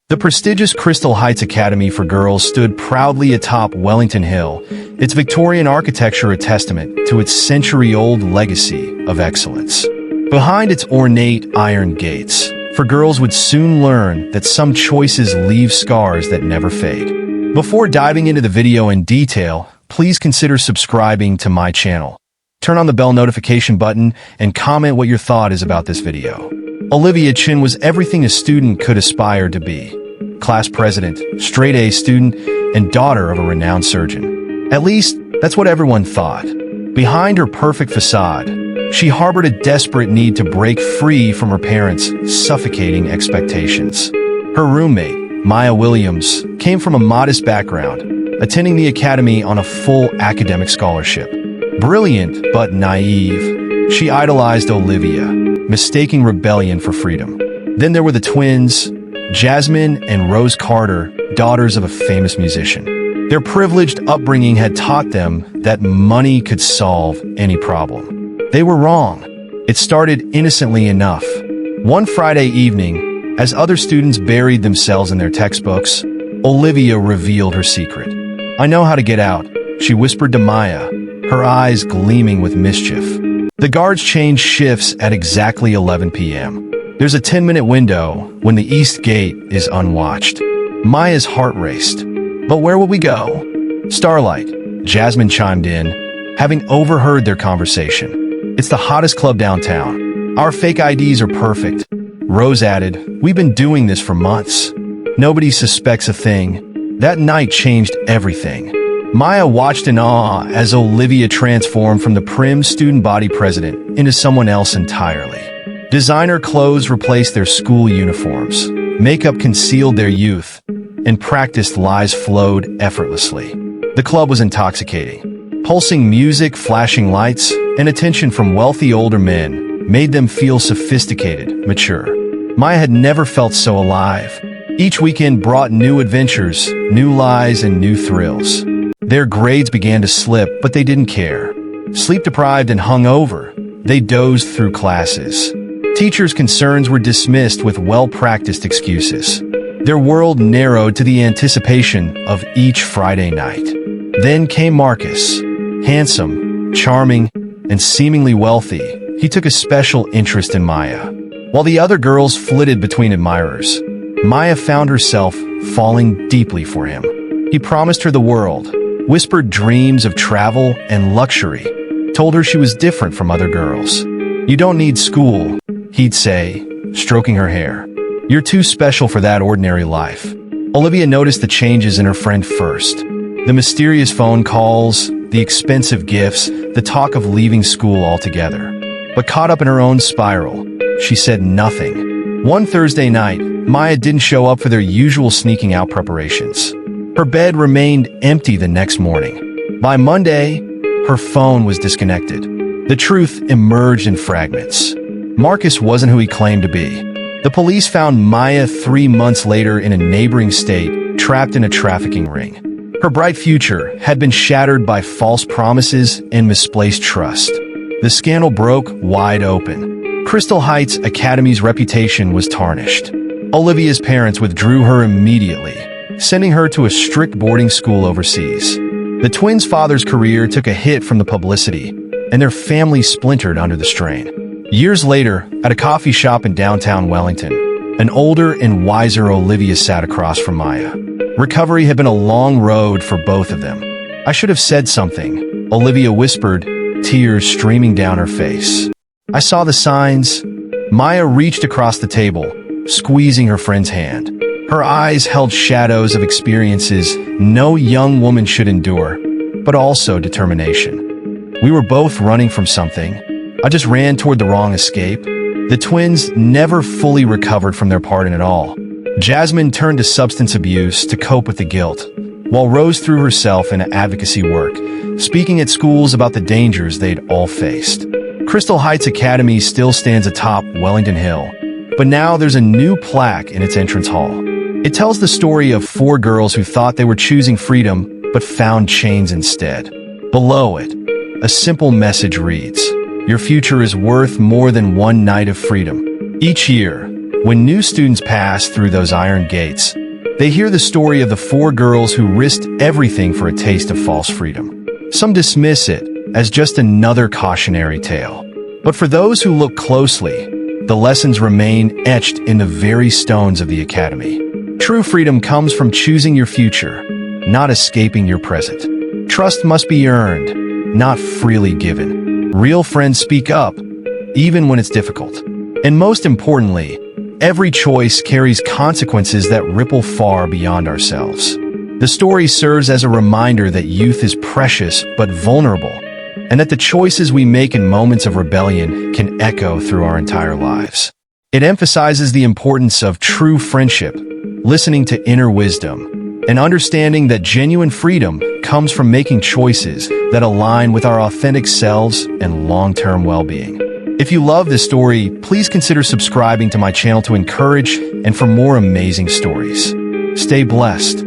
The prestigious Crystal Heights Academy for Girls stood proudly atop Wellington Hill, its Victorian architecture a testament to its century-old legacy of excellence. Behind its ornate iron gates, for girls would soon learn that some choices leave scars that never fade. Before diving into the video in detail, please consider subscribing to my channel. Turn on the bell notification button and comment what your thought is about this video. Olivia Chin was everything a student could aspire to be. Class president, straight-A student, and daughter of a renowned surgeon. At least, that's what everyone thought. Behind her perfect facade, she harbored a desperate need to break free from her parents' suffocating expectations. Her roommate, Maya Williams, came from a modest background, attending the academy on a full academic scholarship. Brilliant but naive, she idolized Olivia, mistaking rebellion for freedom. Then there were the twins, Jasmine and Rose Carter, daughters of a famous musician. Their privileged upbringing had taught them that money could solve any problem. They were wrong. It started innocently enough. One Friday evening, as other students buried themselves in their textbooks, Olivia revealed her secret. "I know how to get out," she whispered to Maya, her eyes gleaming with mischief. The guards change shifts at exactly 11 p.m. There's a 10-minute window when the east gate is unwatched. Maya's heart raced. But where will we go? Starlight, Jasmine chimed in, having overheard their conversation. It's the hottest club downtown. Our fake IDs are perfect. Rose added, "We've been doing this for months. Nobody suspects a thing." That night changed everything. Maya watched in awe as Olivia transformed from the prim student body president into someone else entirely. Designer clothes replaced their school uniforms, makeup concealed their youth, and practiced lies flowed effortlessly. The club was intoxicating. Pulsing music, flashing lights, and attention from wealthy older men made them feel sophisticated, mature. Maya had never felt so alive. Each weekend brought new adventures, new lies, and new thrills. Their grades began to slip, but they didn't care. Sleep-deprived and hungover, they dozed through classes. Teachers' concerns were dismissed with well-practiced excuses. Their world narrowed to the anticipation of each Friday night. Then came Marcus. Handsome, charming, and seemingly wealthy, he took a special interest in Maya. While the other girls flitted between admirers, Maya found herself falling deeply for him. He promised her the world, whispered dreams of travel and luxury, told her she was different from other girls. "You don't need school," he'd say, stroking her hair. "You're too special for that ordinary life." Olivia noticed the changes in her friend first. The mysterious phone calls, the expensive gifts, the talk of leaving school altogether. But caught up in her own spiral, she said nothing. One Thursday night, Maya didn't show up for their usual sneaking out preparations. Her bed remained empty the next morning. By Monday, her phone was disconnected. The truth emerged in fragments. Marcus wasn't who he claimed to be. The police found Maya 3 months later in a neighboring state, trapped in a trafficking ring. Her bright future had been shattered by false promises and misplaced trust. The scandal broke wide open. Crystal Heights Academy's reputation was tarnished. Olivia's parents withdrew her immediately, sending her to a strict boarding school overseas. The twins' father's career took a hit from the publicity, and their family splintered under the strain. Years later, at a coffee shop in downtown Wellington, an older and wiser Olivia sat across from Maya. Recovery had been a long road for both of them. "I should have said something," Olivia whispered, tears streaming down her face. "I saw the signs." Maya reached across the table, squeezing her friend's hand. Her eyes held shadows of experiences no young woman should endure, but also determination. "We were both running from something. I just ran toward the wrong escape." The twins never fully recovered from their part in it all. Jasmine turned to substance abuse to cope with the guilt, while Rose threw herself into advocacy work, speaking at schools about the dangers they'd all faced. Crystal Heights Academy still stands atop Wellington Hill, but now there's a new plaque in its entrance hall. It tells the story of 4 girls who thought they were choosing freedom, but found chains instead. Below it, a simple message reads, "Your future is worth more than one night of freedom." Each year, When new students pass through those iron gates, they hear the story of the 4 girls who risked everything for a taste of false freedom. Some dismiss it as just another cautionary tale. But for those who look closely, the lessons remain etched in the very stones of the academy. True freedom comes from choosing your future, not escaping your present. Trust must be earned, not freely given. Real friends speak up, even when it's difficult. And most importantly, every choice carries consequences that ripple far beyond ourselves. The story serves as a reminder that youth is precious but vulnerable, and that the choices we make in moments of rebellion can echo through our entire lives. It emphasizes the importance of true friendship, listening to inner wisdom, and understanding that genuine freedom comes from making choices that align with our authentic selves and long-term well-being. If you love this story, please consider subscribing to my channel to encourage and for more amazing stories. Stay blessed.